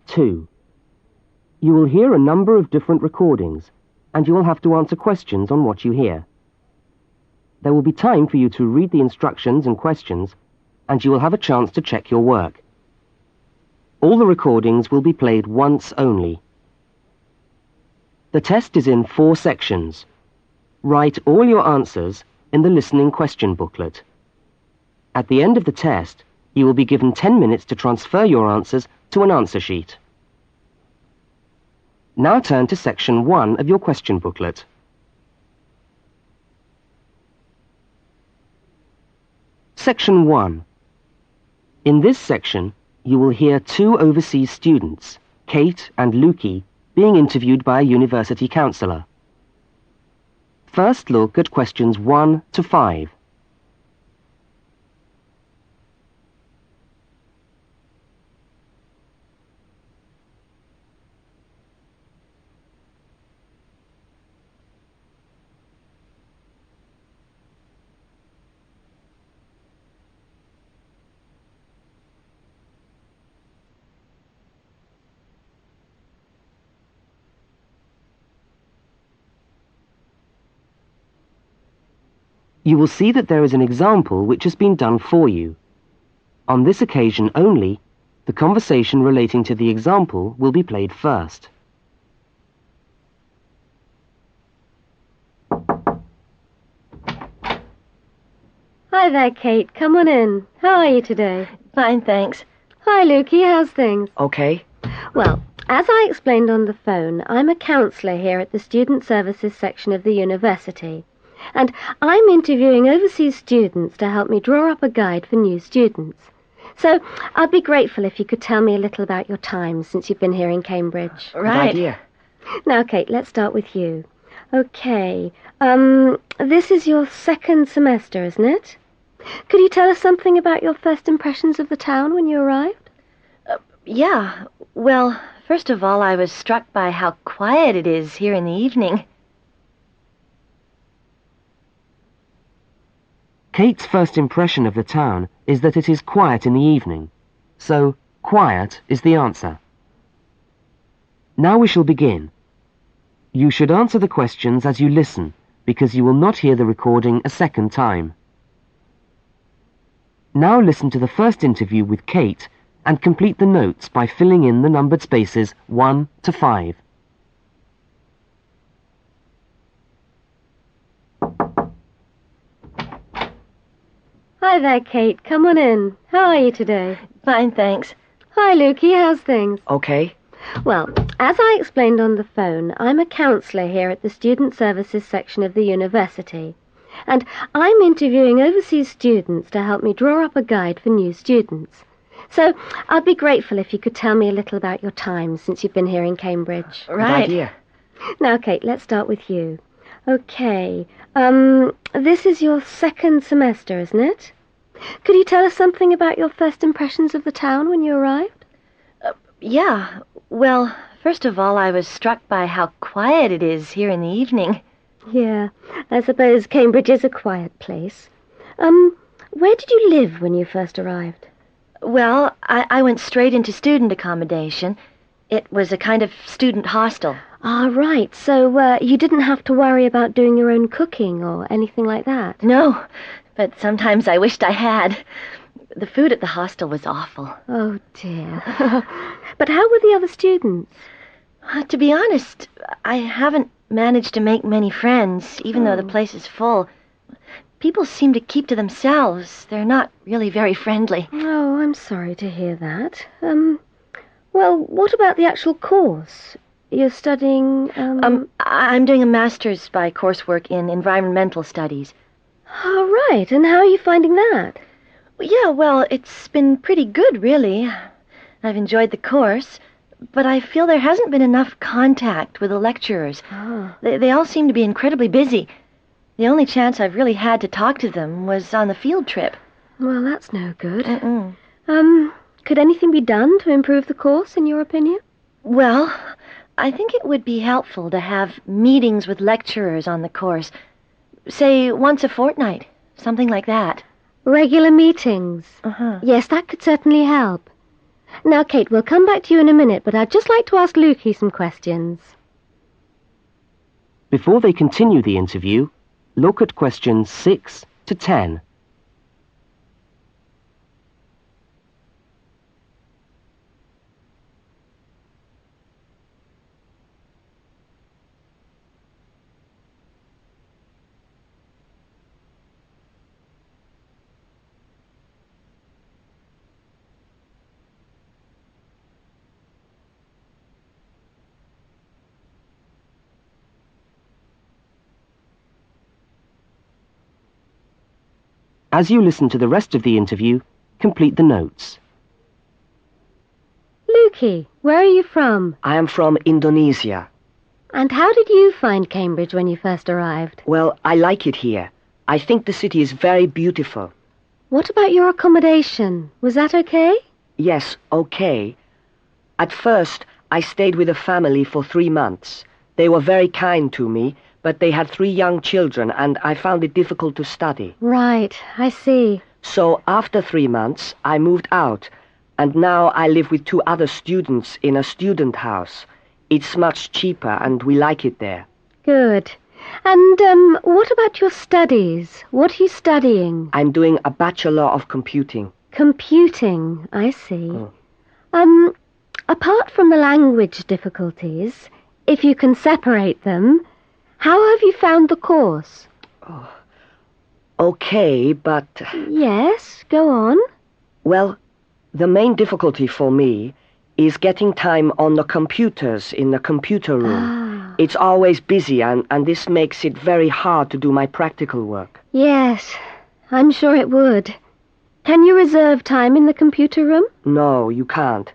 2. You will hear a number of different recordings, and you will have to answer questions on what you hear. There will be time for you to read the instructions and questions, and you will have a chance to check your work. All the recordings will be played once only. The test is in 4 sections. Write all your answers in the listening question booklet. At the end of the test, you will be given 10 minutes to transfer your answers to an answer sheet. Now turn to section 1 of your question booklet. Section 1. In this section, you will hear 2 overseas students, Kate and Lukey, being interviewed by a university counsellor. First look at questions 1 to 5. You will see that there is an example which has been done for you. On this occasion only, the conversation relating to the example will be played first. Hi there, Kate. Come on in. How are you today? Fine, thanks. Hi, Lukey. How's things? Okay. Well, as I explained on the phone, I'm a counsellor here at the Student Services section of the university. And I'm interviewing overseas students to help me draw up a guide for new students. So I'd be grateful if you could tell me a little about your time since you've been here in Cambridge. Right. Good idea. Now, Kate, let's start with you. Okay, this is your 2nd semester, isn't it? Could you tell us something about your first impressions of the town when you arrived? Yeah. Well, first of all, I was struck by how quiet it is here in the evening. Kate's first impression of the town is that it is quiet in the evening, so quiet is the answer. Now we shall begin. You should answer the questions as you listen, because you will not hear the recording a second time. Now listen to the first interview with Kate and complete the notes by filling in the numbered spaces 1 to 5. Hi there, Kate. Come on in. How are you today? Fine, thanks. Hi, Lukey. How's things? Okay. Well, as I explained on the phone, I'm a counsellor here at the Student Services section of the university. And I'm interviewing overseas students to help me draw up a guide for new students. So I'd be grateful if you could tell me a little about your time since you've been here in Cambridge. Right. Good idea. Now, Kate, let's start with you. Okay, this is your 2nd semester, isn't it? Could you tell us something about your first impressions of the town when you arrived? Yeah. Well, first of all, I was struck by how quiet it is here in the evening. Yeah, I suppose Cambridge is a quiet place. Where did you live when you first arrived? Well, I went straight into student accommodation. It was a kind of student hostel. Ah, right. So you didn't have to worry about doing your own cooking or anything like that? No, but sometimes I wished I had. The food at the hostel was awful. Oh, dear. But how were the other students? To be honest, I haven't managed to make many friends, even though the place is full. People seem to keep to themselves. They're not really very friendly. Oh, I'm sorry to hear that. Well, what about the actual course? You're studying, I'm doing a master's by coursework in environmental studies. Oh, right. And how are you finding that? Yeah, well, it's been pretty good, really. I've enjoyed the course, but I feel there hasn't been enough contact with the lecturers. Oh. They all seem to be incredibly busy. The only chance I've really had to talk to them was on the field trip. Well, that's no good. Mm-mm. Could anything be done to improve the course, in your opinion? Well, I think it would be helpful to have meetings with lecturers on the course. Say, once a fortnight, something like that. Regular meetings. Uh-huh. Yes, that could certainly help. Now, Kate, we'll come back to you in a minute, but I'd just like to ask Lukey some questions. Before they continue the interview, look at questions 6 to 10. As you listen to the rest of the interview, complete the notes. Lukey, where are you from? I am from Indonesia. And how did you find Cambridge when you first arrived? Well, I like it here. I think the city is very beautiful. What about your accommodation? Was that okay? Yes, okay. At first, I stayed with a family for 3 months. They were very kind to me, but they had 3 young children and I found it difficult to study. Right, I see. So after 3 months, I moved out, and now I live with 2 other students in a student house. It's much cheaper and we like it there. Good. And, what about your studies? What are you studying? I'm doing a Bachelor of Computing. Computing, I see. Oh. Apart from the language difficulties, if you can separate them, how have you found the course? Oh. Okay, but... Yes, go on. Well, the main difficulty for me is getting time on the computers in the computer room. Ah. It's always busy, and this makes it very hard to do my practical work. Yes, I'm sure it would. Can you reserve time in the computer room? No, you can't.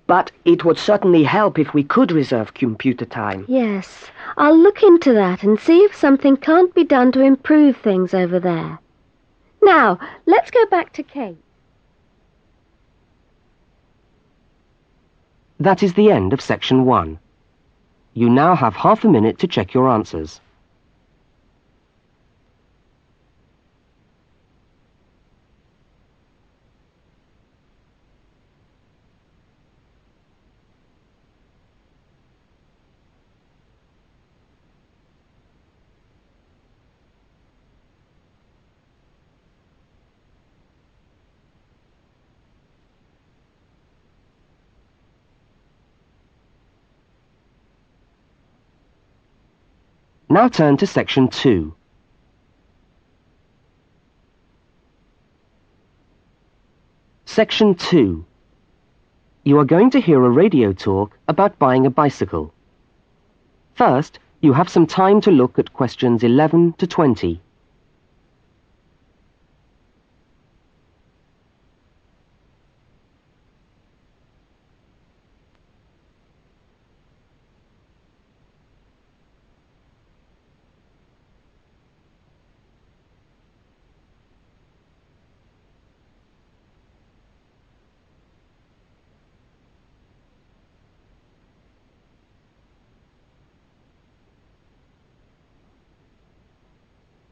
But it would certainly help if we could reserve computer time. Yes, I'll look into that and see if something can't be done to improve things over there. Now, let's go back to Kate. That is the end of section 1. You now have half a minute to check your answers. Now turn to section 2. Section 2. You are going to hear a radio talk about buying a bicycle. First, you have some time to look at questions 11 to 20.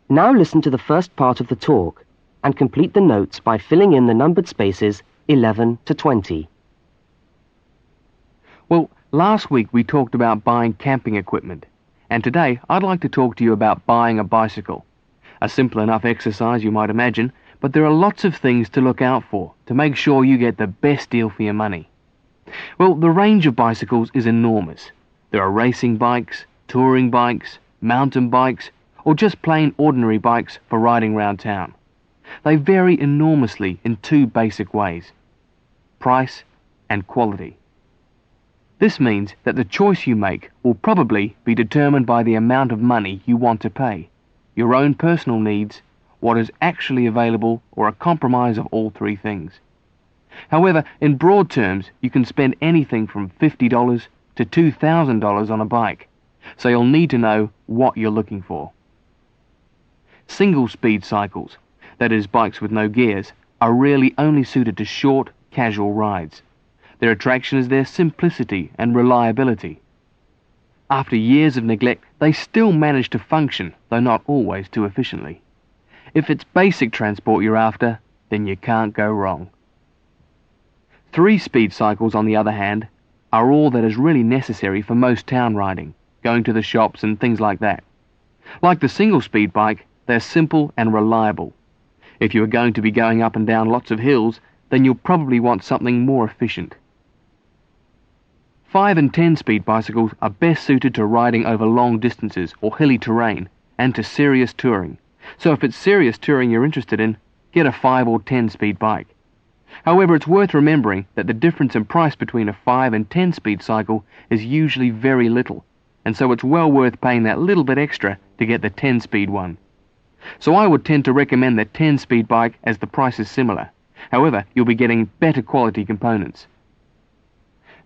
Now listen to the first part of the talk and complete the notes by filling in the numbered spaces 11 to 20. Well, last week we talked about buying camping equipment, and today I'd like to talk to you about buying a bicycle. A simple enough exercise, you might imagine, but there are lots of things to look out for to make sure you get the best deal for your money. Well, the range of bicycles is enormous. There are racing bikes, touring bikes, mountain bikes, or just plain ordinary bikes for riding round town. They vary enormously in 2 basic ways: price and quality. This means that the choice you make will probably be determined by the amount of money you want to pay, your own personal needs, what is actually available, or a compromise of all 3 things. However, in broad terms, you can spend anything from $50 to $2,000 on a bike, so you'll need to know what you're looking for. Single-speed cycles, that is bikes with no gears, are really only suited to short, casual rides. Their attraction is their simplicity and reliability. After years of neglect, they still manage to function, though not always too efficiently. If it's basic transport you're after, then you can't go wrong. 3-speed cycles, on the other hand, are all that is really necessary for most town riding, going to the shops and things like that. Like the single-speed bike, they're simple and reliable. If you are going to be going up and down lots of hills, then you'll probably want something more efficient. 5 and 10-speed bicycles are best suited to riding over long distances or hilly terrain and to serious touring. So if it's serious touring you're interested in, get a 5 or 10-speed bike. However, it's worth remembering that the difference in price between a 5 and 10-speed cycle is usually very little, and so it's well worth paying that little bit extra to get the 10-speed one. So I would tend to recommend the 10-speed bike as the price is similar. However, you'll be getting better quality components.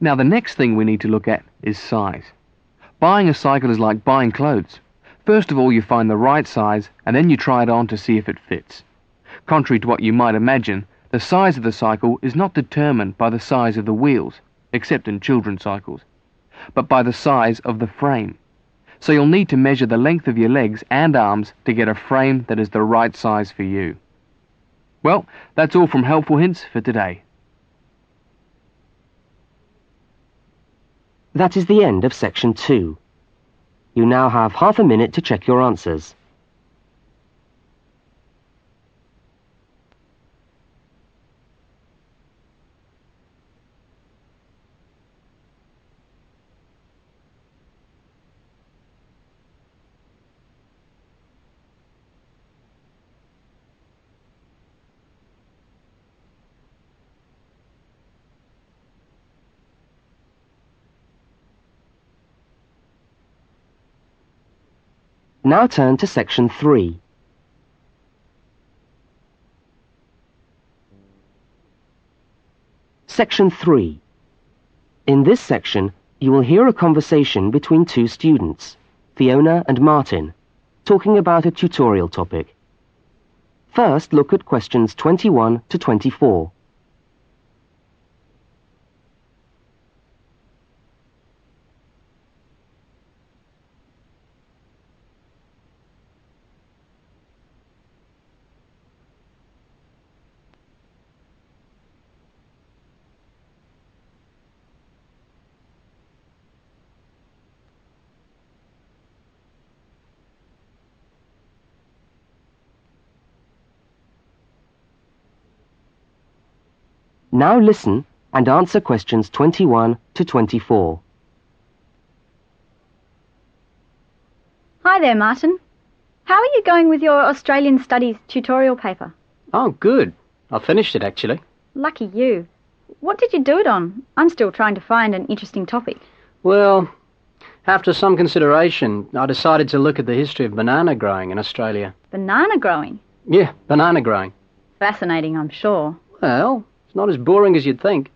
Now the next thing we need to look at is size. Buying a cycle is like buying clothes. First of all, you find the right size and then you try it on to see if it fits. Contrary to what you might imagine, the size of the cycle is not determined by the size of the wheels, except in children's cycles, but by the size of the frame. So you'll need to measure the length of your legs and arms to get a frame that is the right size for you. Well, that's all from Helpful Hints for today. That is the end of section 2. You now have half a minute to check your answers. Now turn to section 3. Section 3. In this section, you will hear a conversation between two students, Fiona and Martin, talking about a tutorial topic. First, look at questions 21 to 24. Now listen and answer questions 21 to 24. Hi there, Martin. How are you going with your Australian Studies tutorial paper? Oh, good. I finished it, actually. Lucky you. What did you do it on? I'm still trying to find an interesting topic. Well, after some consideration, I decided to look at the history of banana growing in Australia. Banana growing? Yeah, banana growing. Fascinating, I'm sure. Well, it's not as boring as you'd think.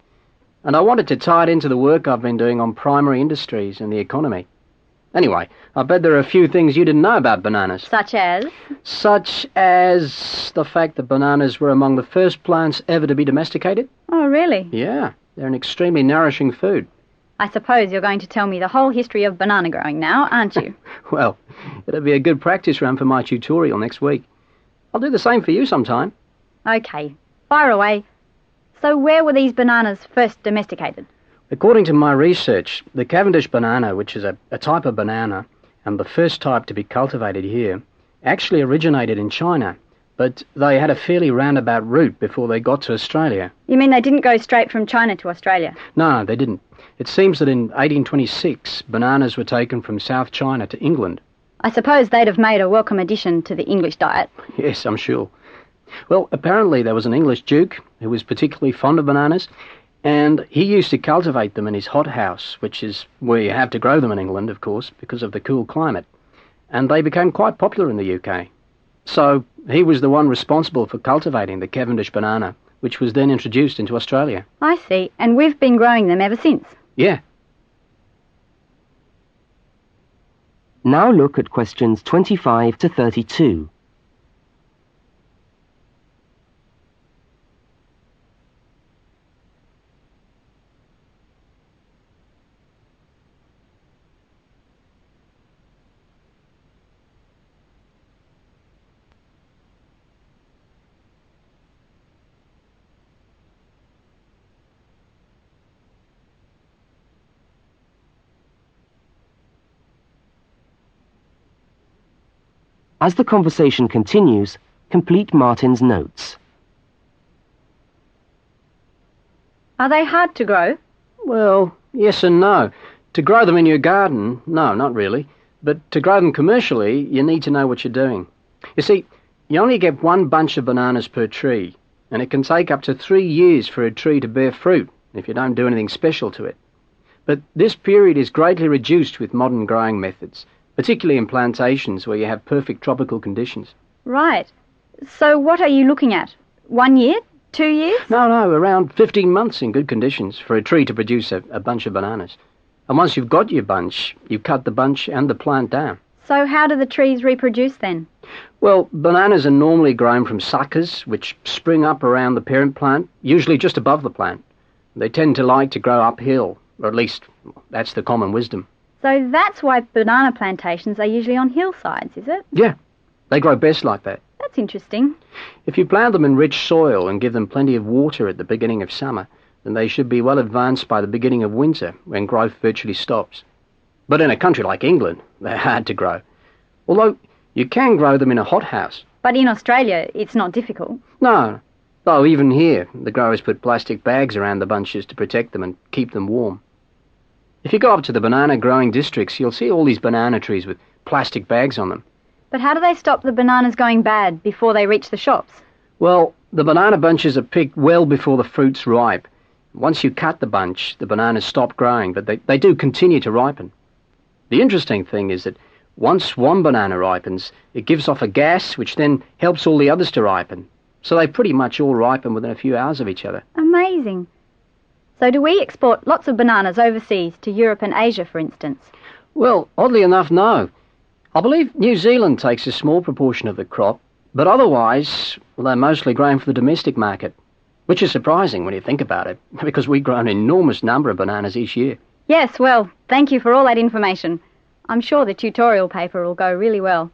And I wanted to tie it into the work I've been doing on primary industries and the economy. Anyway, I bet there are a few things you didn't know about bananas. Such as? Such as the fact that bananas were among the first plants ever to be domesticated. Oh, really? Yeah, they're an extremely nourishing food. I suppose you're going to tell me the whole history of banana growing now, aren't you? Well, it'll be a good practice run for my tutorial next week. I'll do the same for you sometime. Okay, fire away. So where were these bananas first domesticated? According to my research, the Cavendish banana, which is a type of banana, and the first type to be cultivated here, actually originated in China, but they had a fairly roundabout route before they got to Australia. You mean they didn't go straight from China to Australia? No, they didn't. It seems that in 1826, bananas were taken from South China to England. I suppose they'd have made a welcome addition to the English diet. Yes, I'm sure. Well, apparently there was an English duke who was particularly fond of bananas, and he used to cultivate them in his hothouse, which is where you have to grow them in England, of course, because of the cool climate. And they became quite popular in the UK. So he was the one responsible for cultivating the Cavendish banana, which was then introduced into Australia. I see, and we've been growing them ever since. Yeah. Now look at questions 25 to 32. As the conversation continues, complete Martin's notes. Are they hard to grow? Well, yes and no. To grow them in your garden, no, not really. But to grow them commercially, you need to know what you're doing. You see, you only get one bunch of bananas per tree, and it can take up to 3 years for a tree to bear fruit if you don't do anything special to it. But this period is greatly reduced with modern growing methods, particularly in plantations where you have perfect tropical conditions. Right. So what are you looking at? 1 year? 2 years? No, around 15 months in good conditions for a tree to produce a bunch of bananas. And once you've got your bunch, you cut the bunch and the plant down. So how do the trees reproduce then? Well, bananas are normally grown from suckers, which spring up around the parent plant, usually just above the plant. They tend to like to grow uphill, or at least that's the common wisdom. So that's why banana plantations are usually on hillsides, is it? Yeah, they grow best like that. That's interesting. If you plant them in rich soil and give them plenty of water at the beginning of summer, then they should be well advanced by the beginning of winter, when growth virtually stops. But in a country like England, they're hard to grow. Although you can grow them in a hothouse. But in Australia, it's not difficult. No, though even here, the growers put plastic bags around the bunches to protect them and keep them warm. If you go up to the banana growing districts, you'll see all these banana trees with plastic bags on them. But how do they stop the bananas going bad before they reach the shops? Well, the banana bunches are picked well before the fruit's ripe. Once you cut the bunch, the bananas stop growing, but they do continue to ripen. The interesting thing is that once one banana ripens, it gives off a gas which then helps all the others to ripen. So they pretty much all ripen within a few hours of each other. Amazing. So do we export lots of bananas overseas to Europe and Asia, for instance? Well, oddly enough, no. I believe New Zealand takes a small proportion of the crop, but otherwise, well, they're mostly grown for the domestic market, which is surprising when you think about it, because we grow an enormous number of bananas each year. Yes, well, thank you for all that information. I'm sure the tutorial paper will go really well.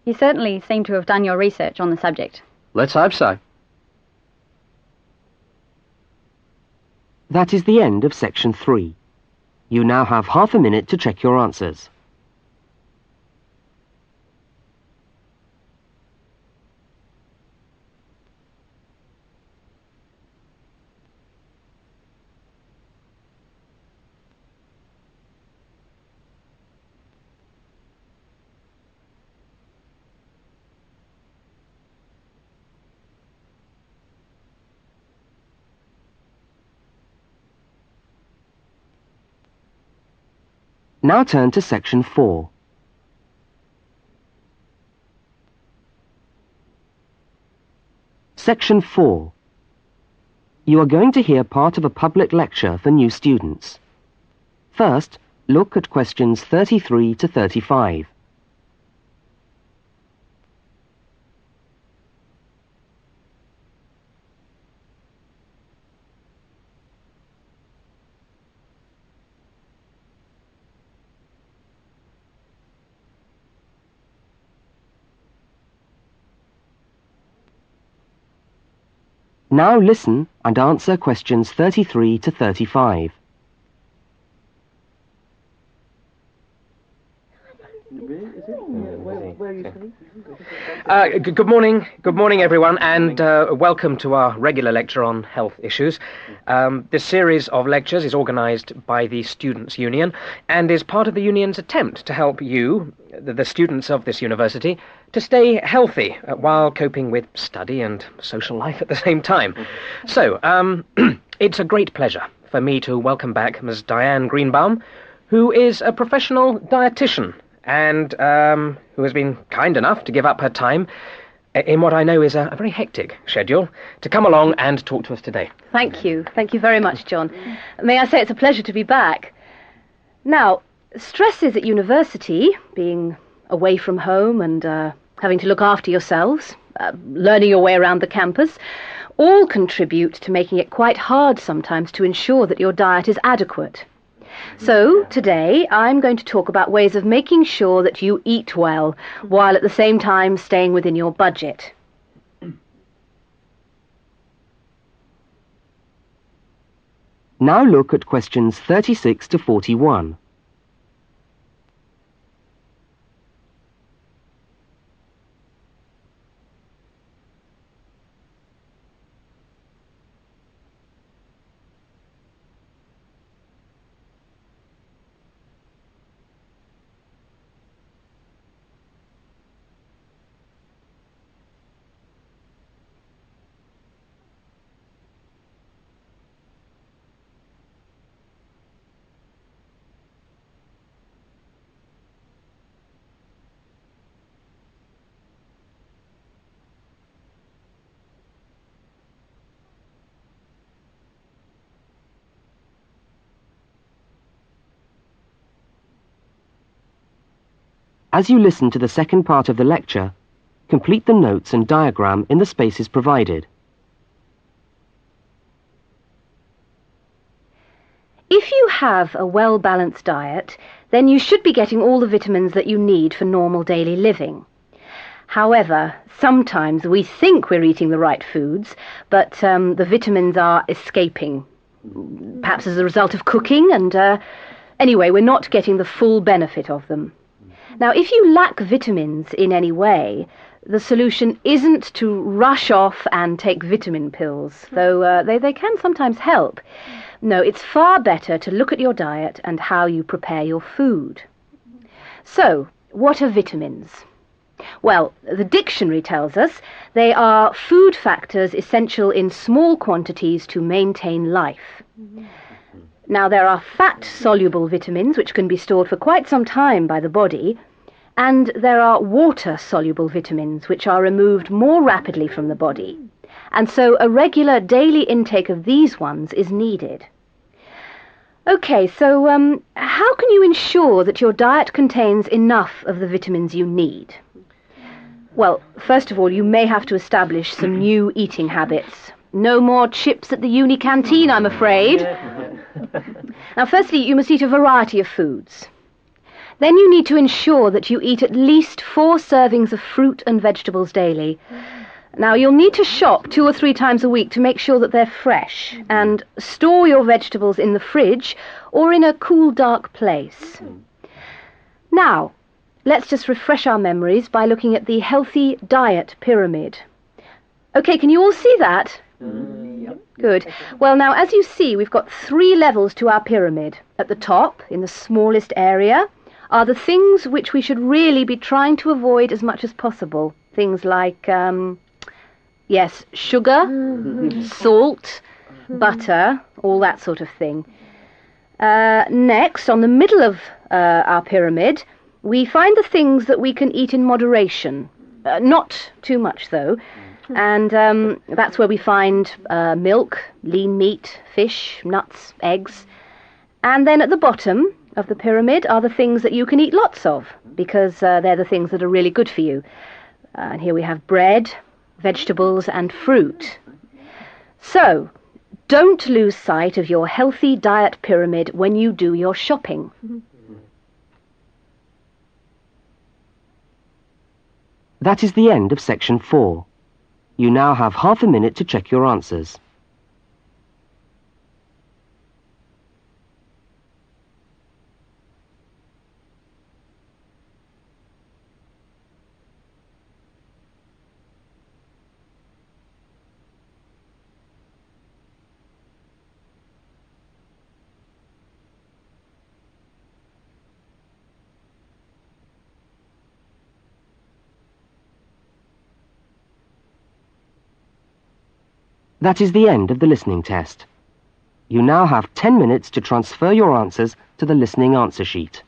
You certainly seem to have done your research on the subject. Let's hope so. That is the end of section 3. You now have half a minute to check your answers. Now turn to section 4. Section 4. You are going to hear part of a public lecture for new students. First, look at questions 33 to 35. Now listen and answer questions 33 to 35. Good morning everyone, and welcome to our regular lecture on health issues. This series of lectures is organised by the Students' Union and is part of the Union's attempt to help you, the students of this university, to stay healthy while coping with study and social life at the same time. So, it's a great pleasure for me to welcome back Ms. Diane Greenbaum, who is a professional dietitian and who has been kind enough to give up her time in what I know is a very hectic schedule to come along and talk to us today. Thank you. Thank you very much, John. May I say it's a pleasure to be back. Now, stresses at university, being away from home and having to look after yourselves, learning your way around the campus, all contribute to making it quite hard sometimes to ensure that your diet is adequate. So, today, I'm going to talk about ways of making sure that you eat well, while at the same time staying within your budget. Now look at questions 36 to 41. As you listen to the second part of the lecture, complete the notes and diagram in the spaces provided. If you have a well-balanced diet, then you should be getting all the vitamins that you need for normal daily living. However, sometimes we think we're eating the right foods, but the vitamins are escaping, perhaps as a result of cooking, and anyway, we're not getting the full benefit of them. Now, if you lack vitamins in any way, the solution isn't to rush off and take vitamin pills, though they can sometimes help. No, it's far better to look at your diet and how you prepare your food. So, what are vitamins? Well, the dictionary tells us they are food factors essential in small quantities to maintain life. Now, there are fat-soluble vitamins which can be stored for quite some time by the body, and there are water-soluble vitamins which are removed more rapidly from the body. And so a regular daily intake of these ones is needed. Okay, so how can you ensure that your diet contains enough of the vitamins you need? Well, first of all, you may have to establish some new eating habits. No more chips at the uni canteen, I'm afraid. Now, firstly, you must eat a variety of foods. Then you need to ensure that you eat at least 4 servings of fruit and vegetables daily. Now, you'll need to shop 2 or 3 times a week to make sure that they're fresh, and store your vegetables in the fridge or in a cool, dark place. Now, let's just refresh our memories by looking at the healthy diet pyramid. Okay, can you all see that? Good. Well, now, as you see, we've got 3 levels to our pyramid. At the top, in the smallest area, are the things which we should really be trying to avoid as much as possible. Things like, yes, sugar, salt, butter, all that sort of thing. Next, on the middle of our pyramid, we find the things that we can eat in moderation. Not too much, though. And that's where we find milk, lean meat, fish, nuts, eggs. And then at the bottom of the pyramid are the things that you can eat lots of, because they're the things that are really good for you. And here we have bread, vegetables and fruit. So, don't lose sight of your healthy diet pyramid when you do your shopping. That is the end of section 4. You now have half a minute to check your answers. That is the end of the listening test. You now have 10 minutes to transfer your answers to the listening answer sheet.